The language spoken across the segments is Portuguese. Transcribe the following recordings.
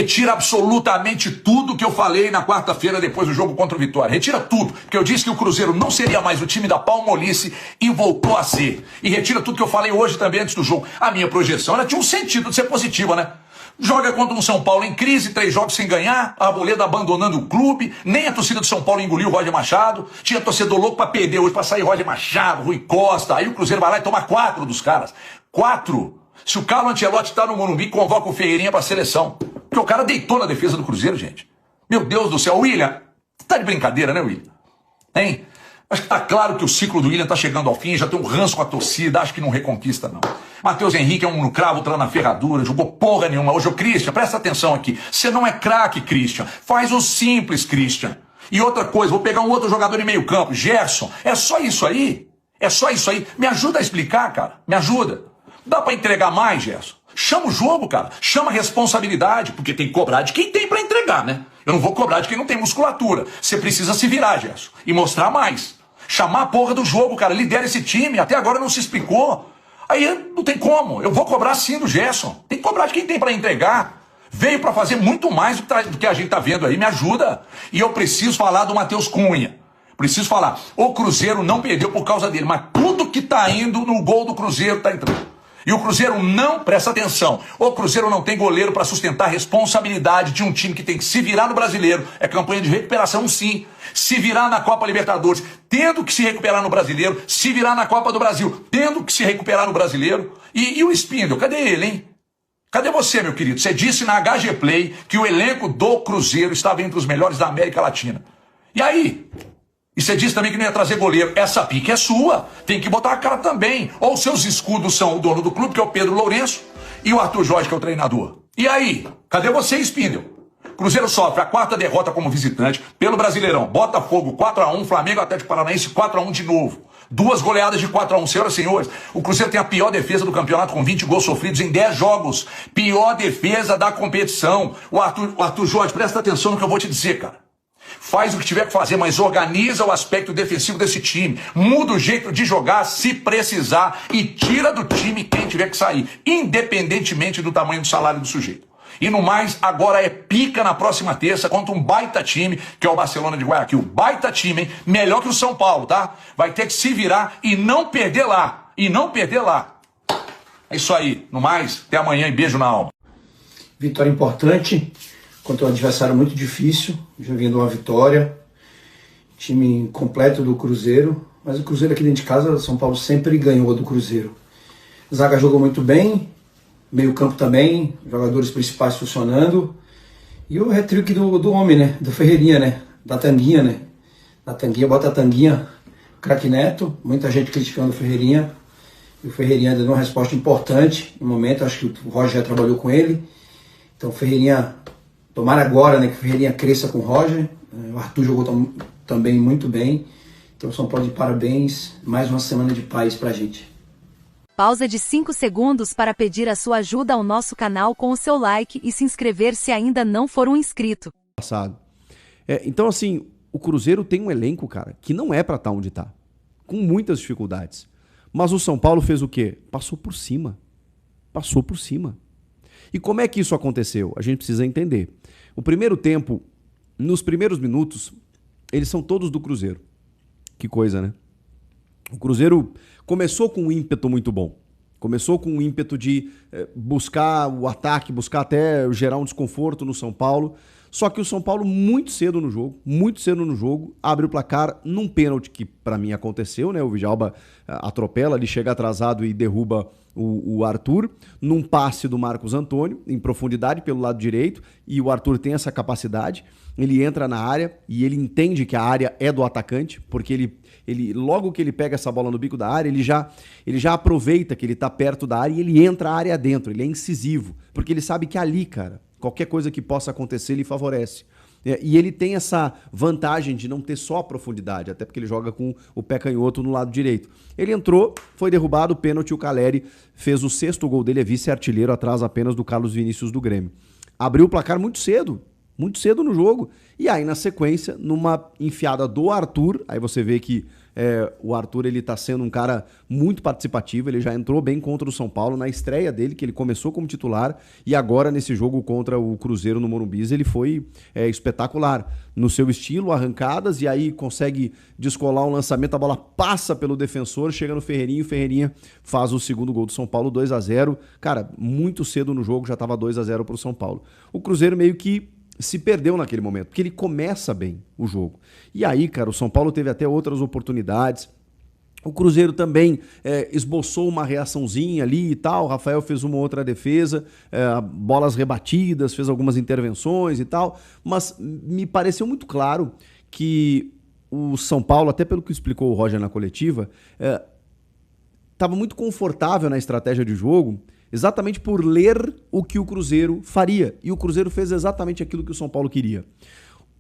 Retira absolutamente tudo que eu falei na quarta-feira depois do jogo contra o Vitória. Retira tudo, porque eu disse que o Cruzeiro não seria mais o time da Palmolice e voltou a ser. E retira tudo que eu falei hoje também antes do jogo. A minha projeção, ela tinha um sentido de ser positiva, né? Joga contra um São Paulo em crise, 3 jogos sem ganhar, a Arboleda abandonando o clube, nem a torcida do São Paulo engoliu o Roger Machado, tinha torcedor louco pra perder hoje, pra sair Roger Machado, Rui Costa, aí o Cruzeiro vai lá e toma 4 dos caras. 4. Se o Carlo Ancelotti tá no Morumbi, convoca o Ferreirinha pra seleção. Porque o cara deitou na defesa do Cruzeiro, gente. Meu Deus do céu. William, tá de brincadeira, né, William? Hein? Acho que tá claro que o ciclo do William tá chegando ao fim, já tem um ranço com a torcida, acho que não reconquista, não. Matheus Henrique é um no cravo, outro na ferradura, jogou porra nenhuma. Hoje, o Christian, presta atenção aqui. Você não é craque, Christian. Faz o simples, Christian. E outra coisa, vou pegar um outro jogador em meio campo, Gerson. É só isso aí? É só isso aí? Me ajuda a explicar, cara. Me ajuda. Dá pra entregar mais, Gerson? Chama o jogo, cara. Chama a responsabilidade, porque tem que cobrar de quem tem pra entregar, né? Eu não vou cobrar de quem não tem musculatura. Você precisa se virar, Gerson, e mostrar mais. Chamar a porra do jogo, cara. Lidera esse time. Até agora não se explicou. Aí não tem como. Eu vou cobrar sim do Gerson. Tem que cobrar de quem tem pra entregar. Veio pra fazer muito mais do que a gente tá vendo aí. Me ajuda. E eu preciso falar do Matheus Cunha. Preciso falar. O Cruzeiro não perdeu por causa dele, mas tudo que tá indo no gol do Cruzeiro tá entrando. E o Cruzeiro não, presta atenção, o Cruzeiro não tem goleiro para sustentar a responsabilidade de um time que tem que se virar no Brasileiro, é campanha de recuperação sim, se virar na Copa Libertadores, tendo que se recuperar no Brasileiro, se virar na Copa do Brasil, tendo que se recuperar no Brasileiro. E o Spindle, cadê ele, hein? Cadê você, meu querido? Você disse na HG Play que o elenco do Cruzeiro estava entre os melhores da América Latina. E aí? E você disse também que não ia trazer goleiro. Essa pique é sua. Tem que botar a cara também. Ou seus escudos são o dono do clube, que é o Pedro Lourenço, e o Arthur Jorge, que é o treinador. E aí? Cadê você, Spindle? Cruzeiro sofre a 4ª derrota como visitante pelo Brasileirão. Botafogo 4-1, Flamengo Atlético Paranaense 4-1 de novo. 2 goleadas de 4-1. Senhoras e senhores, o Cruzeiro tem a pior defesa do campeonato com 20 gols sofridos em 10 jogos. Pior defesa da competição. O Arthur Jorge, presta atenção no que eu vou te dizer, cara. Faz o que tiver que fazer, mas organiza o aspecto defensivo desse time. Muda o jeito de jogar se precisar e tira do time quem tiver que sair, independentemente do tamanho do salário do sujeito. E no mais, agora é pica na próxima terça contra um baita time, que é o Barcelona de Guayaquil. Baita time, hein? Melhor que o São Paulo, tá? Vai ter que se virar e não perder lá. E não perder lá. É isso aí. No mais, até amanhã e beijo na alma. Vitória importante contra um adversário muito difícil, já vindo uma vitória, time completo do Cruzeiro, mas o Cruzeiro aqui dentro de casa, São Paulo sempre ganhou do Cruzeiro. Zaga jogou muito bem, meio campo também, jogadores principais funcionando, e o hat-trick do homem, né, do Ferreirinha, né, da Tanguinha, né, da Tanguinha, bota a Tanguinha, craque Neto, muita gente criticando o Ferreirinha, e o Ferreirinha dando uma resposta importante no momento, acho que o Roger já trabalhou com ele, então o Ferreirinha... Tomara agora, né, que o Ferreirinha cresça com o Roger. O Arthur jogou também muito bem. Então, São Paulo de parabéns. Mais uma semana de paz pra gente. Pausa de 5 segundos para pedir a sua ajuda ao nosso canal com o seu like e se inscrever se ainda não for um inscrito. Passado. Então, assim, o Cruzeiro tem um elenco, cara, que não é pra estar onde tá. Com muitas dificuldades. Mas o São Paulo fez o quê? Passou por cima. Passou por cima. E como é que isso aconteceu? A gente precisa entender. O primeiro tempo, nos primeiros minutos, eles são todos do Cruzeiro. Que coisa, né? O Cruzeiro começou com um ímpeto muito bom. Começou com um ímpeto de buscar o ataque, buscar até gerar um desconforto no São Paulo. Só que o São Paulo, muito cedo no jogo, abre o placar num pênalti que pra mim aconteceu, né? O Djalma atropela, ele chega atrasado e derruba o Arthur, num passe do Marcos Antônio, em profundidade pelo lado direito, e o Arthur tem essa capacidade, ele entra na área e ele entende que a área é do atacante, porque ele logo que ele pega essa bola no bico da área, ele já aproveita que ele tá perto da área e ele entra a área dentro, ele é incisivo, porque ele sabe que ali, cara, qualquer coisa que possa acontecer, ele favorece. E ele tem essa vantagem de não ter só profundidade, até porque ele joga com o pé canhoto no lado direito. Ele entrou, foi derrubado, pênalti, o Caleri fez o 6º gol dele, é vice-artilheiro, atrás apenas do Carlos Vinícius do Grêmio. Abriu o placar muito cedo no jogo. E aí, na sequência, numa enfiada do Arthur, aí você vê que O Arthur, ele tá sendo um cara muito participativo, ele já entrou bem contra o São Paulo na estreia dele, que ele começou como titular, e agora nesse jogo contra o Cruzeiro no Morumbi, ele foi espetacular. No seu estilo, arrancadas, e aí consegue descolar um lançamento, a bola passa pelo defensor, chega no Ferreirinha, e o Ferreirinha faz o segundo gol do São Paulo, 2-0. Cara, muito cedo no jogo já estava 2-0 pro São Paulo. O Cruzeiro meio que se perdeu naquele momento, porque ele começa bem o jogo. E aí, cara, o São Paulo teve até outras oportunidades. O Cruzeiro também esboçou uma reaçãozinha ali e tal. O Rafael fez uma outra defesa, bolas rebatidas, fez algumas intervenções e tal. Mas me pareceu muito claro que o São Paulo, até pelo que explicou o Roger na coletiva, estava muito confortável na estratégia de jogo, exatamente por ler o que o Cruzeiro faria. E o Cruzeiro fez exatamente aquilo que o São Paulo queria.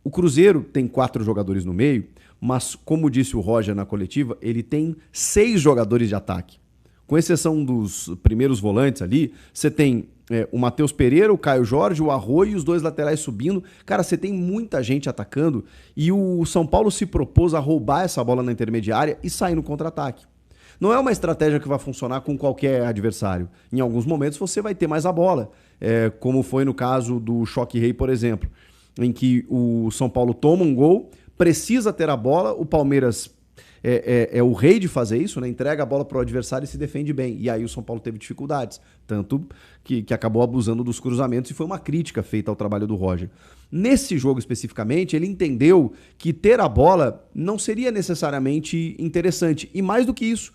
O Cruzeiro tem 4 jogadores no meio, mas, como disse o Roger na coletiva, ele tem 6 jogadores de ataque. Com exceção dos primeiros volantes ali, você tem o Matheus Pereira, o Caio Jorge, o Arroio e os 2 laterais subindo. Cara, você tem muita gente atacando e o São Paulo se propôs a roubar essa bola na intermediária e sair no contra-ataque. Não é uma estratégia que vai funcionar com qualquer adversário. Em alguns momentos você vai ter mais a bola, como foi no caso do Choque Rei, por exemplo, em que o São Paulo toma um gol, precisa ter a bola, o Palmeiras é o rei de fazer isso, né? Entrega a bola para o adversário e se defende bem. E aí o São Paulo teve dificuldades, tanto que acabou abusando dos cruzamentos e foi uma crítica feita ao trabalho do Roger. Nesse jogo especificamente, ele entendeu que ter a bola não seria necessariamente interessante. E mais do que isso,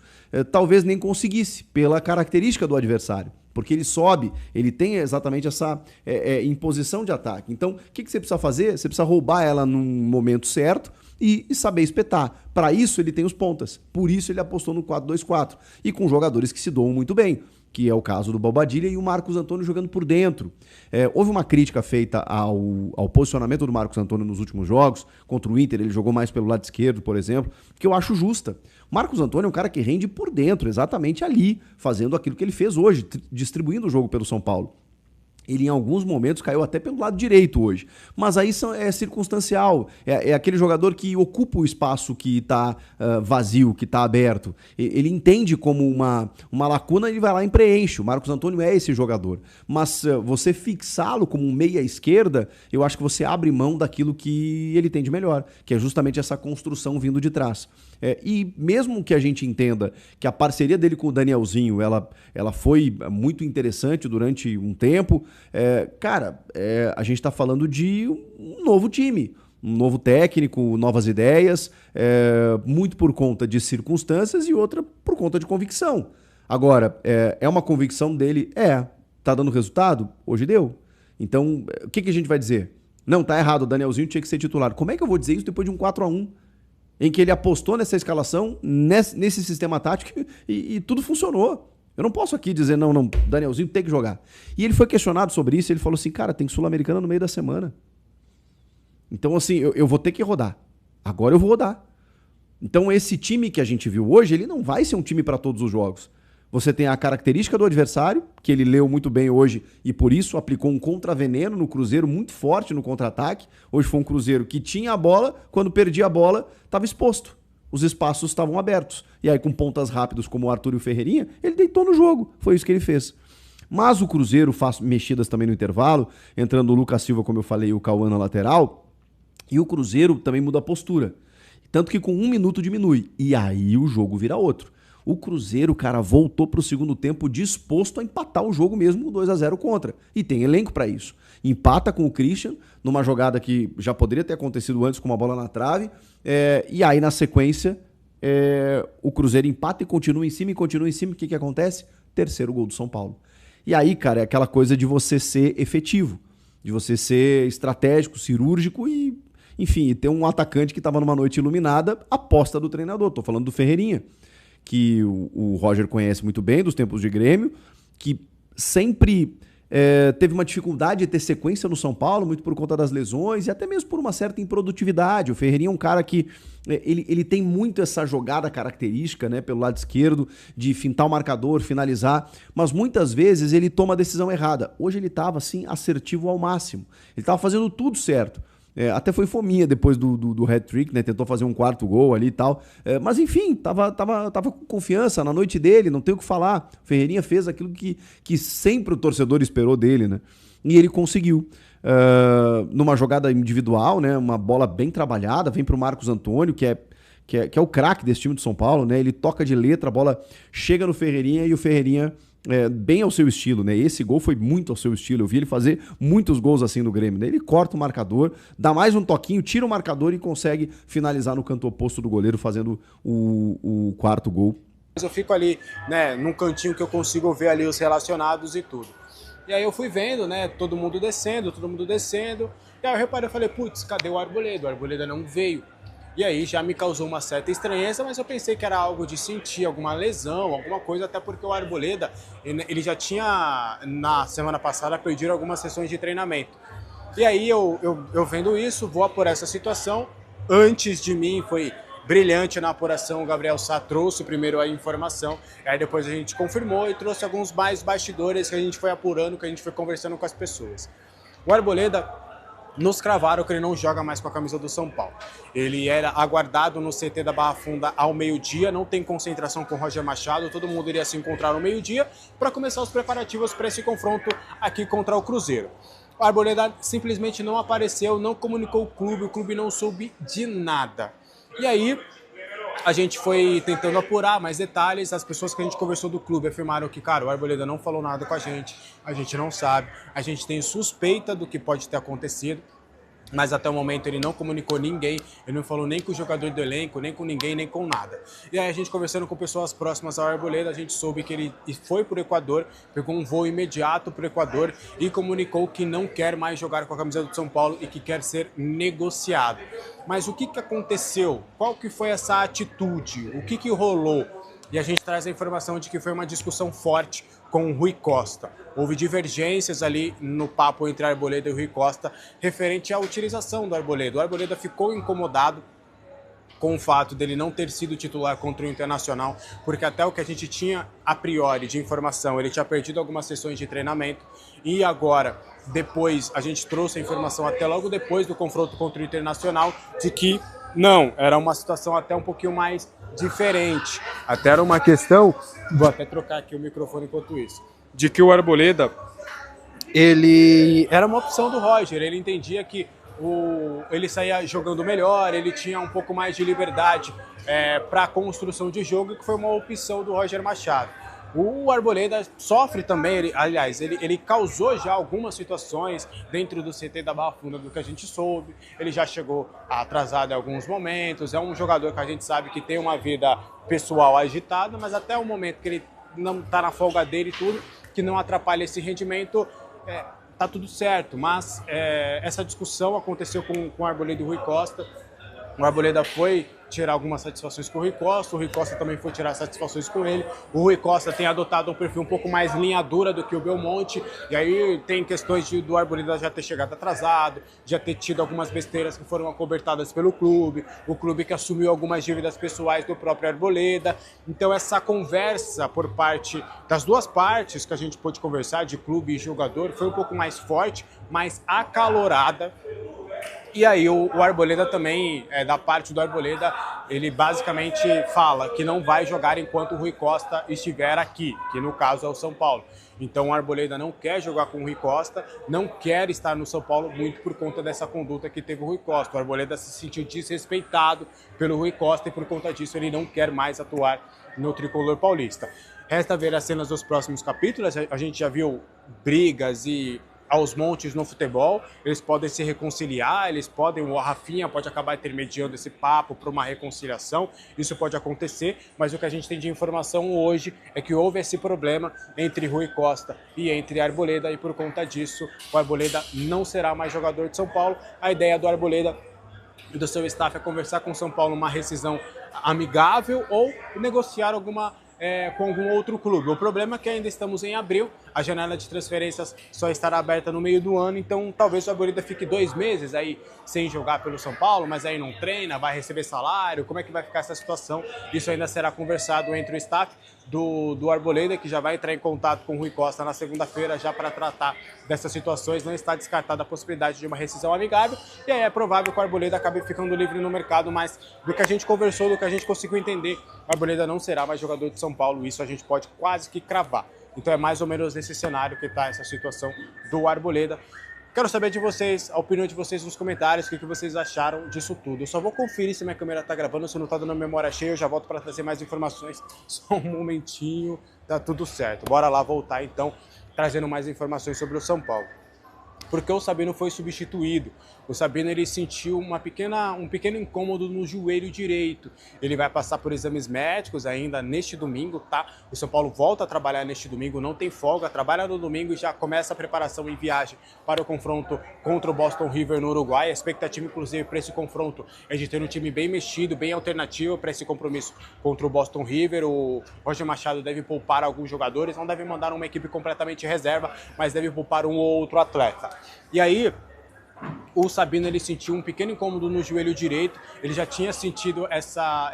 talvez nem conseguisse, pela característica do adversário. Porque ele sobe, ele tem exatamente essa imposição de ataque. Então, o que você precisa fazer? Você precisa roubar ela num momento certo e saber espetar. Para isso, ele tem os pontas. Por isso, ele apostou no 4-2-4. E com jogadores que se doam muito bem, que é o caso do Bobadilha e o Marcos Antônio jogando por dentro. Houve uma crítica feita ao posicionamento do Marcos Antônio nos últimos jogos. Contra o Inter, ele jogou mais pelo lado esquerdo, por exemplo, que eu acho justa. Marcos Antônio é um cara que rende por dentro, exatamente ali, fazendo aquilo que ele fez hoje, distribuindo o jogo pelo São Paulo. Ele, em alguns momentos, caiu até pelo lado direito hoje. Mas aí é circunstancial. É aquele jogador que ocupa o espaço que está vazio, que está aberto. Ele entende como uma lacuna e ele vai lá e preenche. O Marcos Antônio é esse jogador. Mas você fixá-lo como um meia esquerda, eu acho que você abre mão daquilo que ele tem de melhor, que é justamente essa construção vindo de trás. E mesmo que a gente entenda que a parceria dele com o Danielzinho ela foi muito interessante durante um tempo, a gente está falando de um novo time, um novo técnico, novas ideias, muito por conta de circunstâncias e outra por conta de convicção. Agora, é uma convicção dele? Tá dando resultado? Hoje deu. Então, o que a gente vai dizer? Não, tá errado, o Danielzinho tinha que ser titular. Como é que eu vou dizer isso depois de um 4-1? Em que ele apostou nessa escalação, nesse sistema tático e tudo funcionou. Eu não posso aqui dizer, não, Danielzinho tem que jogar. E ele foi questionado sobre isso, ele falou assim, cara, tem Sul-Americana no meio da semana. Então, assim, eu vou ter que rodar. Agora eu vou rodar. Então, esse time que a gente viu hoje, ele não vai ser um time para todos os jogos. Você tem a característica do adversário, que ele leu muito bem hoje e por isso aplicou um contraveneno no Cruzeiro muito forte no contra-ataque. Hoje foi um Cruzeiro que tinha a bola, quando perdia a bola, estava exposto. Os espaços estavam abertos. E aí, com pontas rápidos como o Arthur e o Ferreirinha, ele deitou no jogo. Foi isso que ele fez. Mas o Cruzeiro faz mexidas também no intervalo, entrando o Lucas Silva, como eu falei, e o Cauã na lateral. E o Cruzeiro também muda a postura. Tanto que com 1 minuto diminui. E aí o jogo vira outro. O Cruzeiro, cara, voltou para o segundo tempo disposto a empatar o jogo mesmo, 2-0 contra. E tem elenco para isso. Empata com o Christian, numa jogada que já poderia ter acontecido antes com uma bola na trave. E aí, na sequência, o Cruzeiro empata e continua em cima, O que acontece? Terceiro gol do São Paulo. E aí, cara, é aquela coisa de você ser efetivo, de você ser estratégico, cirúrgico e, enfim, ter um atacante que estava numa noite iluminada, aposta do treinador. Tô falando do Ferreirinha, que o Roger conhece muito bem dos tempos de Grêmio, que sempre teve uma dificuldade de ter sequência no São Paulo, muito por conta das lesões e até mesmo por uma certa improdutividade. O Ferreirinha é um cara que ele tem muito essa jogada característica, né, pelo lado esquerdo, de fintar o marcador, finalizar, mas muitas vezes ele toma a decisão errada. Hoje ele estava assim, assertivo ao máximo. Ele estava fazendo tudo certo. Até foi fominha depois do hat-trick, né? Tentou fazer um quarto gol ali e tal. Mas enfim, tava com confiança na noite dele, não tem o que falar. O Ferreirinha fez aquilo que sempre o torcedor esperou dele, né? E ele conseguiu. Numa jogada individual, né? Uma bola bem trabalhada, vem pro Marcos Antônio, que é o craque desse time do São Paulo, né? Ele toca de letra, a bola chega no Ferreirinha e o Ferreirinha bem ao seu estilo, né? Esse gol foi muito ao seu estilo. Eu vi ele fazer muitos gols assim no Grêmio, né? Ele corta o marcador, dá mais um toquinho, tira o marcador e consegue finalizar no canto oposto do goleiro, fazendo o quarto gol. Eu fico ali, né, num cantinho que eu consigo ver ali os relacionados e tudo. E aí eu fui vendo, né, todo mundo descendo. E aí eu falei, putz, cadê o Arboleda? O Arboleda não veio. E aí já me causou uma certa estranheza, mas eu pensei que era algo de sentir alguma lesão, alguma coisa, até porque o Arboleda, ele já tinha, na semana passada, perdido algumas sessões de treinamento. E aí eu vendo isso, vou apurar essa situação. Antes de mim foi brilhante na apuração, o Gabriel Sá trouxe primeiro a informação, aí depois a gente confirmou e trouxe alguns mais bastidores que a gente foi apurando, que a gente foi conversando com as pessoas. O Arboleda, nos cravaram que ele não joga mais com a camisa do São Paulo. Ele era aguardado no CT da Barra Funda ao meio-dia, não tem concentração com o Roger Machado, todo mundo iria se encontrar no meio-dia para começar os preparativos para esse confronto aqui contra o Cruzeiro. O Arboleda simplesmente não apareceu, não comunicou o clube não soube de nada. E aí, a gente foi tentando apurar mais detalhes, as pessoas que a gente conversou do clube afirmaram que, cara, o Arboleda não falou nada com a gente não sabe, a gente tem suspeita do que pode ter acontecido, mas até o momento ele não comunicou ninguém, ele não falou nem com o jogador do elenco, nem com ninguém, nem com nada. E aí a gente conversando com pessoas próximas ao Arboleda, a gente soube que ele foi para o Equador, pegou um voo imediato para o Equador e comunicou que não quer mais jogar com a camisa do São Paulo e que quer ser negociado. Mas o que aconteceu? Qual que foi essa atitude? O que rolou? E a gente traz a informação de que foi uma discussão forte com o Rui Costa. Houve divergências ali no papo entre Arboleda e o Rui Costa referente à utilização do Arboleda. O Arboleda ficou incomodado com o fato dele não ter sido titular contra o Internacional, porque até o que a gente tinha a priori de informação, ele tinha perdido algumas sessões de treinamento e agora, depois, a gente trouxe a informação até logo depois do confronto contra o Internacional de que não, era uma situação até um pouquinho mais diferente. Até era uma questão, vou até trocar aqui o microfone enquanto isso, de que o Arboleda, ele era uma opção do Roger, ele entendia que ele saía jogando melhor, ele tinha um pouco mais de liberdade para a construção de jogo, que foi uma opção do Roger Machado. O Arboleda sofre também, ele causou já algumas situações dentro do CT da Barra Funda, do que a gente soube, ele já chegou atrasado em alguns momentos, é um jogador que a gente sabe que tem uma vida pessoal agitada, mas até o momento que ele não está na folga dele e tudo, que não atrapalha esse rendimento, tá tudo certo, mas essa discussão aconteceu com o Arboleda e o Rui Costa. O Arboleda foi tirar algumas satisfações com o Rui Costa também foi tirar satisfações com ele. O Rui Costa tem adotado um perfil um pouco mais linha dura do que o Belmonte, e aí tem questões do Arboleda já ter chegado atrasado, já ter tido algumas besteiras que foram acobertadas pelo clube, o clube que assumiu algumas dívidas pessoais do próprio Arboleda. Então essa conversa por parte das duas partes que a gente pôde conversar, de clube e jogador, foi um pouco mais forte, mais acalorada. E aí o Arboleda também, da parte do Arboleda, ele basicamente fala que não vai jogar enquanto o Rui Costa estiver aqui, que no caso é o São Paulo. Então o Arboleda não quer jogar com o Rui Costa, não quer estar no São Paulo muito por conta dessa conduta que teve o Rui Costa. O Arboleda se sentiu desrespeitado pelo Rui Costa e por conta disso ele não quer mais atuar no tricolor paulista. Resta ver as cenas dos próximos capítulos, a gente já viu brigas e aos montes no futebol, eles podem se reconciliar, o Rafinha pode acabar intermediando esse papo para uma reconciliação, isso pode acontecer, mas o que a gente tem de informação hoje é que houve esse problema entre Rui Costa e entre Arboleda, e por conta disso o Arboleda não será mais jogador de São Paulo. A ideia do Arboleda e do seu staff é conversar com o São Paulo uma rescisão amigável ou negociar com algum outro clube. O problema é que ainda estamos em abril, a janela de transferências só estará aberta no meio do ano, então talvez o Arboleda fique 2 meses aí sem jogar pelo São Paulo, mas aí não treina, vai receber salário, como é que vai ficar essa situação? Isso ainda será conversado entre o staff do Arboleda, que já vai entrar em contato com o Rui Costa na segunda-feira já para tratar dessas situações. Não está descartada a possibilidade de uma rescisão amigável, e aí é provável que o Arboleda acabe ficando livre no mercado, mas do que a gente conversou, do que a gente conseguiu entender, o Arboleda não será mais jogador de São Paulo, isso a gente pode quase que cravar. Então é mais ou menos nesse cenário que está essa situação do Arboleda. Quero saber de vocês, a opinião de vocês nos comentários, o que vocês acharam disso tudo. Eu só vou conferir se minha câmera está gravando, se não está dando memória cheia, eu já volto para trazer mais informações. Só um momentinho, tá tudo certo. Bora lá voltar então, trazendo mais informações sobre o São Paulo. Porque o Sabino foi substituído. O Sabino ele sentiu um pequeno incômodo no joelho direito. Ele vai passar por exames médicos ainda neste domingo, tá? O São Paulo volta a trabalhar neste domingo, não tem folga, trabalha no domingo e já começa a preparação em viagem para o confronto contra o Boston River no Uruguai. A expectativa, inclusive, para esse confronto é de ter um time bem mexido, bem alternativo para esse compromisso contra o Boston River. O Roger Machado deve poupar alguns jogadores, não deve mandar uma equipe completamente reserva, mas deve poupar um ou outro atleta. E aí, o Sabino ele sentiu um pequeno incômodo no joelho direito, ele já tinha sentido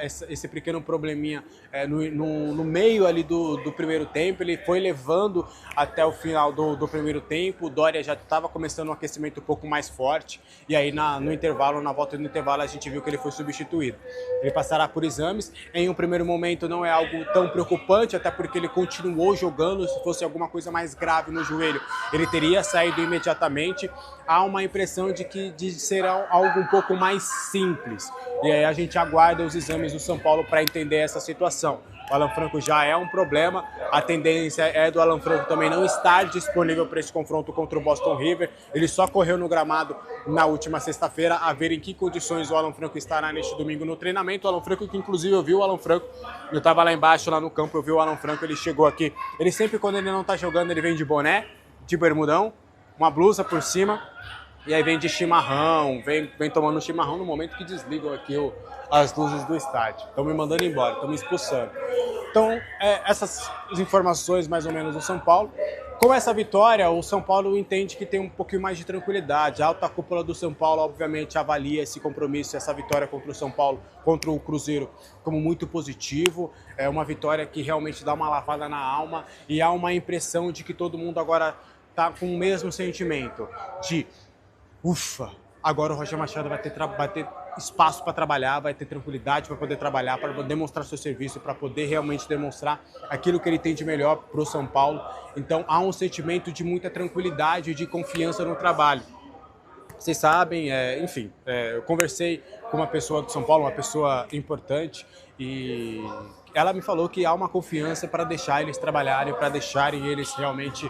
esse pequeno probleminha no meio ali do primeiro tempo, ele foi levando até o final do primeiro tempo, o Doria já estava começando um aquecimento um pouco mais forte, e aí no intervalo, na volta do intervalo, a gente viu que ele foi substituído. Ele passará por exames, em um primeiro momento não é algo tão preocupante, até porque ele continuou jogando, se fosse alguma coisa mais grave no joelho, ele teria saído imediatamente. Há uma impressão de ser algo um pouco mais simples. E aí a gente aguarda os exames do São Paulo para entender essa situação. O Alan Franco já é um problema, a tendência é do Alan Franco também não estar disponível para esse confronto contra o Boston River. Ele só correu no gramado na última sexta-feira, a ver em que condições o Alan Franco estará neste domingo no treinamento. O Alan Franco, que inclusive eu vi o Alan Franco, eu estava lá embaixo, lá no campo, eu vi o Alan Franco, ele chegou aqui. Ele sempre, quando ele não está jogando, ele vem de boné, de bermudão, uma blusa por cima, e aí vem de chimarrão, vem tomando chimarrão no momento que desligam aqui as luzes do estádio. Estão me mandando embora, estão me expulsando. Então, essas informações mais ou menos do São Paulo. Com essa vitória, o São Paulo entende que tem um pouquinho mais de tranquilidade. A alta cúpula do São Paulo, obviamente, avalia esse compromisso, essa vitória contra o São Paulo, contra o Cruzeiro, como muito positivo. É uma vitória que realmente dá uma lavada na alma e há uma impressão de que todo mundo agora está com o mesmo sentimento de ufa, agora o Roger Machado vai ter espaço para trabalhar, vai ter tranquilidade para poder trabalhar, para poder mostrar seu serviço, para poder realmente demonstrar aquilo que ele tem de melhor para o São Paulo. Então há um sentimento de muita tranquilidade e de confiança no trabalho. Vocês sabem, enfim, eu conversei com uma pessoa do São Paulo, uma pessoa importante, e ela me falou que há uma confiança para deixar eles trabalharem, para deixarem eles realmente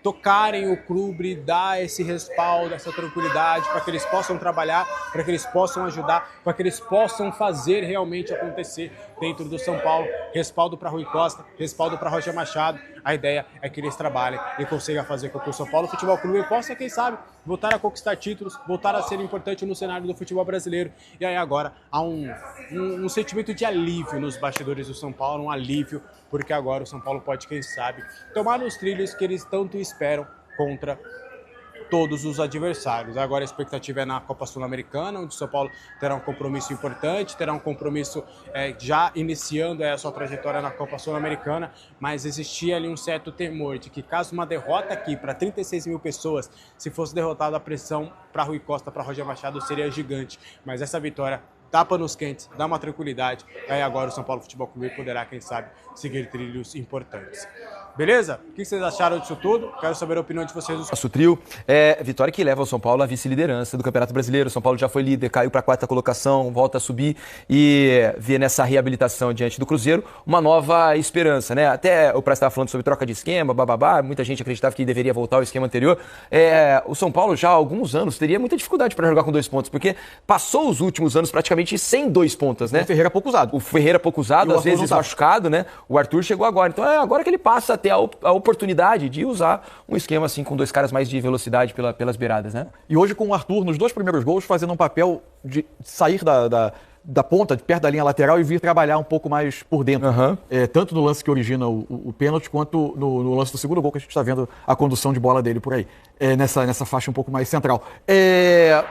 tocarem o clube, dar esse respaldo, essa tranquilidade para que eles possam trabalhar, para que eles possam ajudar, para que eles possam fazer realmente acontecer dentro do São Paulo. Respaldo para Rui Costa, respaldo para Roger Machado. A ideia é que eles trabalhem e consigam fazer com que o São Paulo Futebol Clube possa, quem sabe, voltar a conquistar títulos, voltar a ser importante no cenário do futebol brasileiro. E aí agora há um sentimento de alívio nos bastidores do São Paulo, um alívio, porque agora o São Paulo pode, quem sabe, tomar os trilhos que eles tanto esperam contra todos os adversários. Agora a expectativa é na Copa Sul-Americana, onde o São Paulo terá um compromisso importante, terá um compromisso já iniciando a sua trajetória na Copa Sul-Americana, mas existia ali um certo temor de que caso uma derrota aqui para 36 mil pessoas, se fosse derrotada a pressão para Rui Costa, para Roger Machado, seria gigante. Mas essa vitória dá panos quentes, dá uma tranquilidade, e aí agora o São Paulo Futebol Clube poderá, quem sabe, seguir trilhos importantes. Beleza? O que vocês acharam disso tudo? Quero saber a opinião de vocês. Nosso trio vitória que leva o São Paulo à vice-liderança do Campeonato Brasileiro. O São Paulo já foi líder, caiu para a 4ª colocação, volta a subir e vê nessa reabilitação diante do Cruzeiro uma nova esperança, né? Até o Praça estava falando sobre troca de esquema, bababá, muita gente acreditava que deveria voltar ao esquema anterior. O São Paulo já há alguns anos teria muita dificuldade para jogar com 2 pontos, porque passou os últimos anos praticamente sem 2 pontas, né? O Ferreira pouco usado. O Ferreira pouco usado, às vezes machucado, né? O Arthur chegou agora. Então é agora que ele passa a ter a oportunidade de usar um esquema assim com 2 caras mais de velocidade pelas beiradas, né? E hoje com o Arthur nos 2 primeiros gols fazendo um papel de sair da ponta, de perto da linha lateral, e vir trabalhar um pouco mais por dentro. Tanto no lance que origina o pênalti, quanto no lance do segundo gol, que a gente está vendo a condução de bola dele por aí. Nessa faixa um pouco mais central.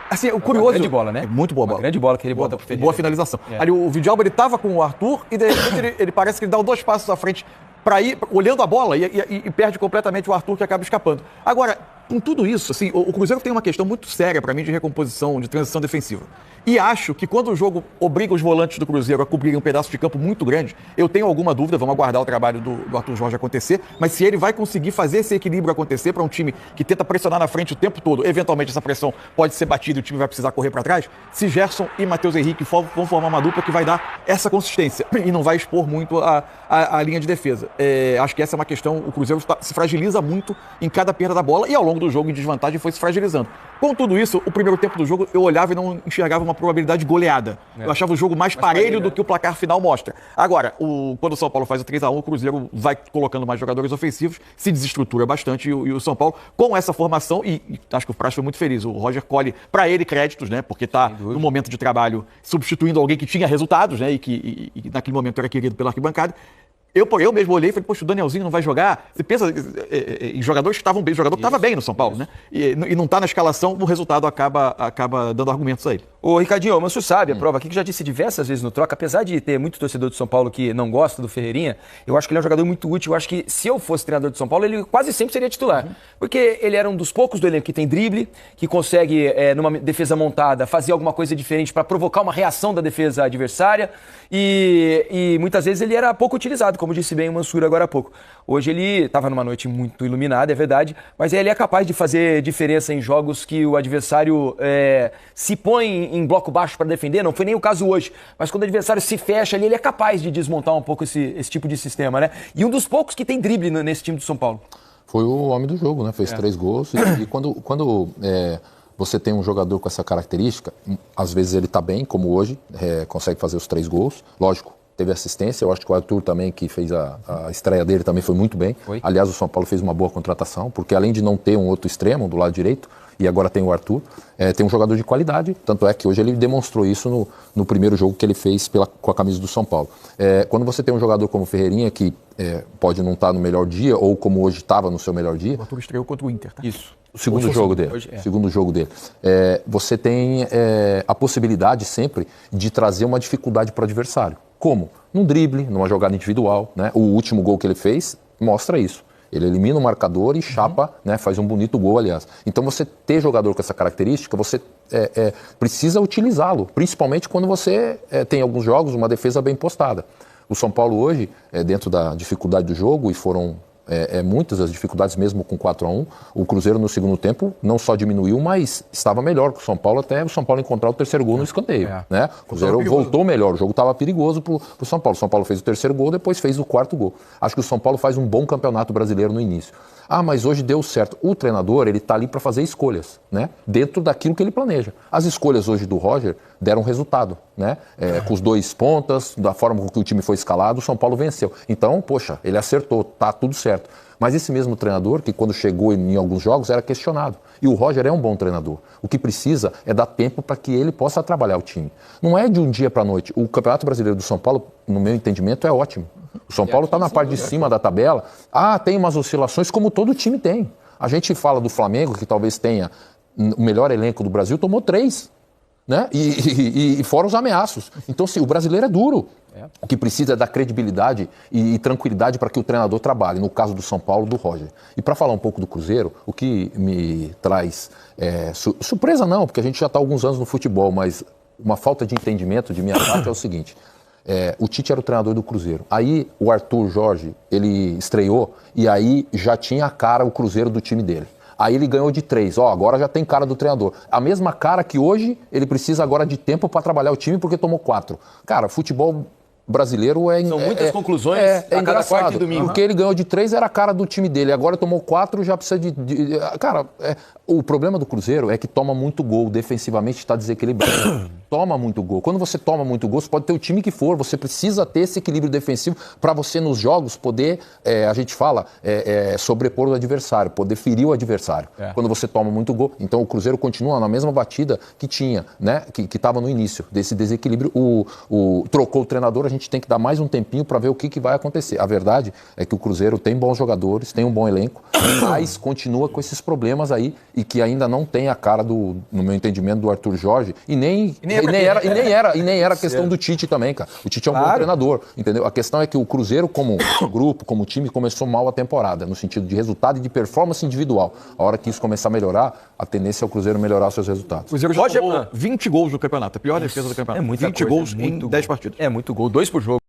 Assim, o curioso... Grande bola, né? Muito boa bola. Grande bola que ele bota pro Ferreira. Boa finalização. Ali o Vidalba, ele estava com o Arthur e de repente ele parece que ele dá 2 passos à frente para ir olhando a bola e perde completamente o Arthur, que acaba escapando. Agora, com tudo isso, assim, o Cruzeiro tem uma questão muito séria para mim de recomposição, de transição defensiva. E acho que quando o jogo obriga os volantes do Cruzeiro a cobrirem um pedaço de campo muito grande, eu tenho alguma dúvida, vamos aguardar o trabalho do Arthur Jorge acontecer, mas se ele vai conseguir fazer esse equilíbrio acontecer para um time que tenta pressionar na frente o tempo todo, eventualmente essa pressão pode ser batida e o time vai precisar correr para trás, se Gerson e Matheus Henrique vão formar uma dupla que vai dar essa consistência e não vai expor muito a linha de defesa. Acho que essa é uma questão, o Cruzeiro se fragiliza muito em cada perda da bola e ao longo do jogo em desvantagem foi se fragilizando. Com tudo isso, o primeiro tempo do jogo eu olhava e não enxergava uma probabilidade de goleada. Eu achava o jogo mais parelho do que o placar final mostra. Agora, quando o São Paulo faz o 3-1, o Cruzeiro vai colocando mais jogadores ofensivos, se desestrutura bastante e o São Paulo, com essa formação, e acho que o Praz foi muito feliz, o Roger colhe para ele créditos, né, porque está no momento de trabalho substituindo alguém que tinha resultados, né, e que naquele momento era querido pela arquibancada. Eu mesmo olhei e falei, poxa, o Danielzinho não vai jogar? Você pensa em jogadores que estavam bem, o jogador que estava bem no São Paulo, né? E não está na escalação, o resultado acaba dando argumentos a ele. Ô, Ricardinho, mas você sabe, a prova aqui que já disse diversas vezes no Troca, apesar de ter muito torcedor de São Paulo que não gosta do Ferreirinha, eu acho que ele é um jogador muito útil. Eu acho que se eu fosse treinador de São Paulo, ele quase sempre seria titular. Porque ele era um dos poucos do elenco que tem drible, que consegue, numa defesa montada, fazer alguma coisa diferente para provocar uma reação da defesa adversária. E muitas vezes ele era pouco utilizado, como disse bem o Mansur agora há pouco. Hoje ele estava numa noite muito iluminada, é verdade, mas ele é capaz de fazer diferença em jogos que o adversário se põe em bloco baixo para defender. Não foi nem o caso hoje, mas quando o adversário se fecha ali, ele é capaz de desmontar um pouco esse tipo de sistema, né? E um dos poucos que tem drible nesse time do São Paulo. Foi o homem do jogo, né? Fez 3 gols e quando você tem um jogador com essa característica, às vezes ele está bem, como hoje, consegue fazer os 3 gols, lógico. Teve assistência, eu acho que o Arthur também, que fez a estreia dele, também foi muito bem. Aliás, o São Paulo fez uma boa contratação, porque além de não ter um outro extremo do lado direito, e agora tem o Arthur, tem um jogador de qualidade, tanto é que hoje ele demonstrou isso no primeiro jogo que ele fez com a camisa do São Paulo. Quando você tem um jogador como o Ferreirinha, que pode não estar no melhor dia, ou como hoje estava no seu melhor dia... O Arthur estreou contra o Inter, tá? Isso. O segundo jogo dele. Segundo jogo dele. Você tem a possibilidade sempre de trazer uma dificuldade para o adversário. Como? Num drible, numa jogada individual, né? O último gol que ele fez mostra isso. Ele elimina o marcador e chapa, né? Faz um bonito gol, aliás. Então você ter jogador com essa característica, você precisa utilizá-lo, principalmente quando você tem alguns jogos, uma defesa bem postada. O São Paulo hoje, dentro da dificuldade do jogo, e foram muitas as dificuldades mesmo com 4-1, o Cruzeiro no segundo tempo não só diminuiu, mas estava melhor que o São Paulo, até o São Paulo encontrar o terceiro gol no escanteio. Né? O Cruzeiro voltou melhor, o jogo estava perigoso para o São Paulo. O São Paulo fez o terceiro gol, depois fez o quarto gol. Acho que o São Paulo faz um bom campeonato brasileiro no início. Mas hoje deu certo. O treinador, ele está ali para fazer escolhas, né? Dentro daquilo que ele planeja. As escolhas hoje do Roger deram resultado, né? Com os 2 pontas, da forma com que o time foi escalado, o São Paulo venceu. Então, poxa, ele acertou, tá tudo certo. Mas esse mesmo treinador, que quando chegou em alguns jogos, era questionado. E o Roger é um bom treinador. O que precisa é dar tempo para que ele possa trabalhar o time. Não é de um dia para a noite. O Campeonato Brasileiro do São Paulo, no meu entendimento, é ótimo. O São Paulo está na parte de cima da tabela. Tem umas oscilações como todo time tem. A gente fala do Flamengo, que talvez tenha o melhor elenco do Brasil, tomou 3. Né? E fora os ameaços. Então, sim, o brasileiro é duro. O que precisa é dar credibilidade e tranquilidade para que o treinador trabalhe. No caso do São Paulo, do Roger. E para falar um pouco do Cruzeiro, o que me traz surpresa não, porque a gente já está há alguns anos no futebol, mas uma falta de entendimento de minha parte é o seguinte. O Tite era o treinador do Cruzeiro. Aí o Arthur Jorge, ele estreou e aí já tinha a cara o Cruzeiro do time dele. Aí ele ganhou de 3. Agora já tem cara do treinador. A mesma cara que hoje ele precisa agora de tempo para trabalhar o time porque tomou 4. Cara, futebol brasileiro São muitas conclusões a cada quarta e domingo. Porque ele ganhou de 3 era a cara do time dele. Agora tomou 4 já precisa Cara, o problema do Cruzeiro é que toma muito gol. Defensivamente está desequilibrado. toma muito gol. Quando você toma muito gol, você pode ter o time que for, você precisa ter esse equilíbrio defensivo para você nos jogos poder, a gente fala, sobrepor o adversário, poder ferir o adversário. Quando você toma muito gol, então o Cruzeiro continua na mesma batida que tinha, né? Que estava no início desse desequilíbrio. Trocou o treinador, a gente tem que dar mais um tempinho para ver o que vai acontecer. A verdade é que o Cruzeiro tem bons jogadores, tem um bom elenco, mas continua com esses problemas aí e que ainda não tem a cara no meu entendimento, do Arthur Jorge e nem era a questão do Tite também, cara. O Tite é um bom treinador, entendeu? A questão é que o Cruzeiro, como grupo, como time, começou mal a temporada, no sentido de resultado e de performance individual. A hora que isso começar a melhorar, a tendência é o Cruzeiro melhorar seus resultados. O Cruzeiro já tomou 20 gols no campeonato, a pior defesa do campeonato. É muita 20 coisa, gols em 10 partidas. É muito gol, 2 por jogo.